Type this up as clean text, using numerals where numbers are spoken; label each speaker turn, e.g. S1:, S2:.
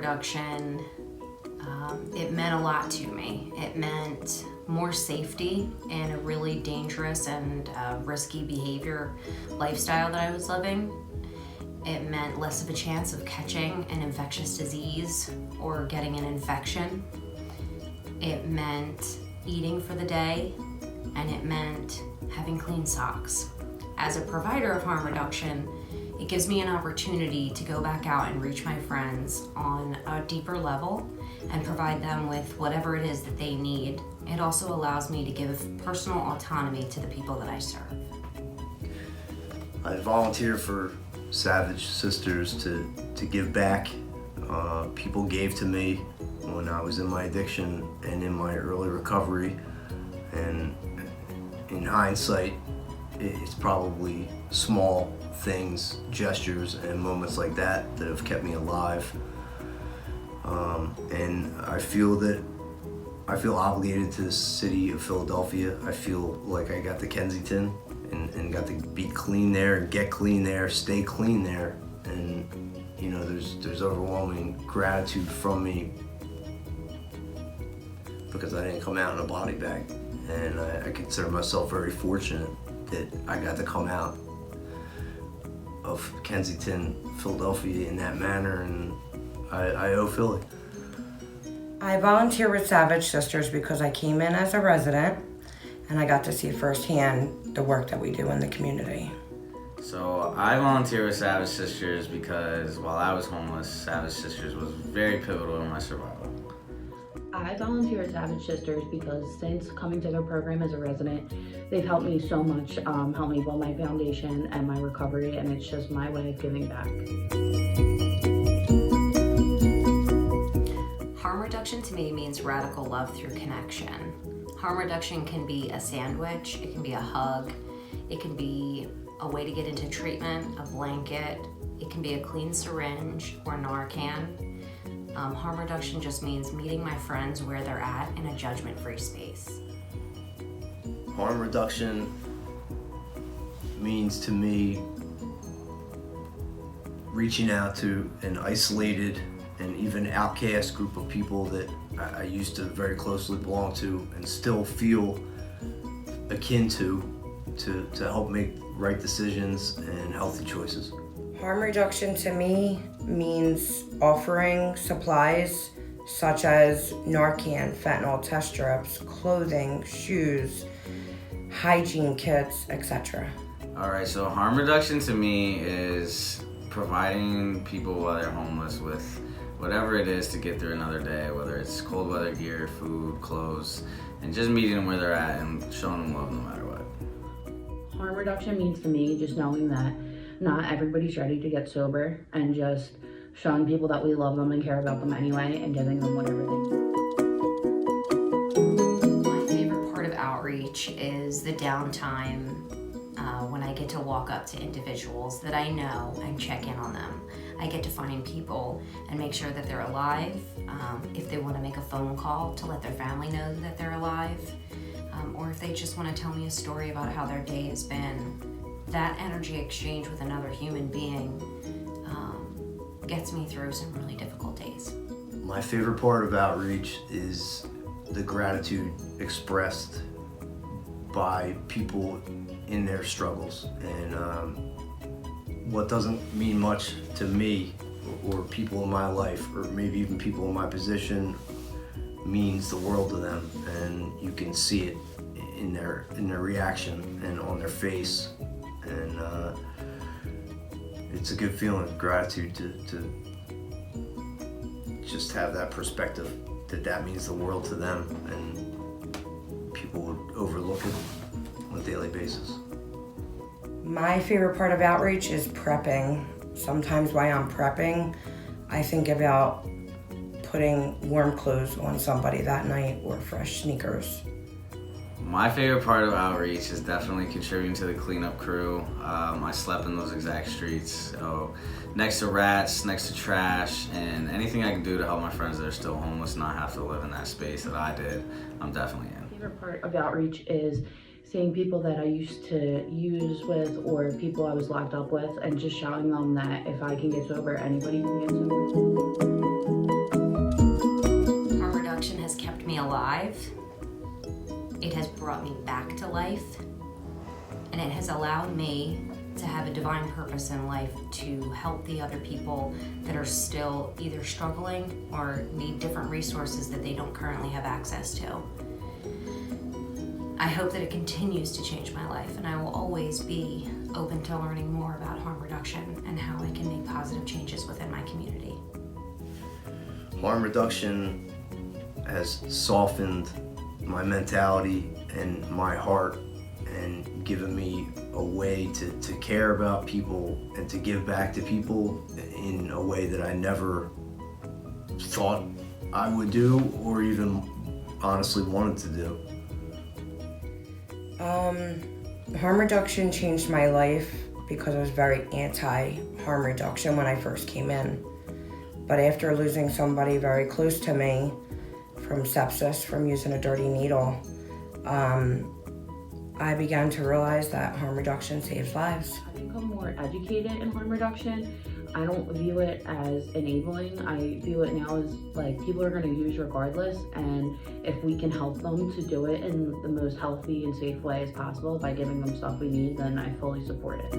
S1: reduction, it meant a lot to me. It meant more safety in a really dangerous and risky behavior lifestyle that I was living. It meant less of a chance of catching an infectious disease or getting an infection. It meant eating for the day, and it meant having clean socks. As a provider of harm reduction, it gives me an opportunity to go back out and reach my friends on a deeper level and provide them with whatever it is that they need. It also allows me to give personal autonomy to the people that I serve.
S2: I volunteer for Savage Sisters to give back. People gave to me when I was in my addiction and in my early recovery, and in hindsight, it's probably small things, gestures, and moments like that have kept me alive. And I feel obligated to the city of Philadelphia. I feel like I got to Kensington and got to be clean there and get clean there, stay clean there. And you know, there's overwhelming gratitude from me because I didn't come out in a body bag. And I consider myself very fortunate that I got to come out of Kensington, Philadelphia in that manner, and I owe Philly.
S3: I volunteer with Savage Sisters because I came in as a resident and I got to see firsthand the work that we do in the community.
S4: So I volunteer with Savage Sisters because while I was homeless, Savage Sisters was very pivotal in my survival.
S5: I volunteer at Savage Sisters because since coming to their program as a resident, they've helped me so much, helped me build my foundation and my recovery, and it's just my way of giving back.
S1: Harm reduction to me means radical love through connection. Harm reduction can be a sandwich, it can be a hug, it can be a way to get into treatment, a blanket, it can be a clean syringe or Narcan. Harm reduction just means meeting my friends where they're at in a judgment-free space.
S2: Harm reduction means to me reaching out to an isolated and even outcast group of people that I used to very closely belong to and still feel akin to help make right decisions and healthy choices.
S3: Harm reduction to me means offering supplies such as Narcan, fentanyl test strips, clothing, shoes, hygiene kits, etc.
S4: All right, so harm reduction to me is providing people while they're homeless with whatever it is to get through another day, whether it's cold weather gear, food, clothes, and just meeting them where they're at and showing them love no matter what.
S5: Harm reduction means to me just knowing that not everybody's ready to get sober, and just showing people that we love them and care about them anyway and giving them whatever they need.
S1: My favorite part of outreach is the downtime when I get to walk up to individuals that I know and check in on them. I get to find people and make sure that they're alive, if they want to make a phone call to let their family know that they're alive, or if they just want to tell me a story about how their day has been. That energy exchange with another human being gets me through some really difficult days.
S2: My favorite part of outreach is the gratitude expressed by people in their struggles. And what doesn't mean much to me or people in my life, or maybe even people in my position, means the world to them. And you can see it in their reaction and on their face. And it's a good feeling of gratitude to just have that perspective that means the world to them, and people would overlook it on a daily basis.
S3: My favorite part of outreach is prepping. Sometimes while I'm prepping, I think about putting warm clothes on somebody that night or fresh sneakers.
S4: My favorite part of outreach is definitely contributing to the cleanup crew. I slept in those exact streets, so next to rats, next to trash, and anything I can do to help my friends that are still homeless not have to live in that space that I did, I'm definitely in.
S5: My favorite part of outreach is seeing people that I used to use with or people I was locked up with, and just showing them that if I can get sober, anybody can get sober.
S1: Harm reduction has kept me alive. It has brought me back to life. And it has allowed me to have a divine purpose in life to help the other people that are still either struggling or need different resources that they don't currently have access to. I hope that it continues to change my life, and I will always be open to learning more about harm reduction and how I can make positive changes within my community.
S2: Harm reduction has softened my mentality and my heart and given me a way to care about people and to give back to people in a way that I never thought I would do or even honestly wanted to do.
S3: Harm reduction changed my life because I was very anti-harm reduction when I first came in. But after losing somebody very close to me from sepsis, from using a dirty needle, I began to realize that harm reduction saves lives.
S5: I become more educated in harm reduction. I don't view it as enabling. I view it now as like people are going to use regardless, and if we can help them to do it in the most healthy and safe way as possible by giving them stuff we need, then I fully support it.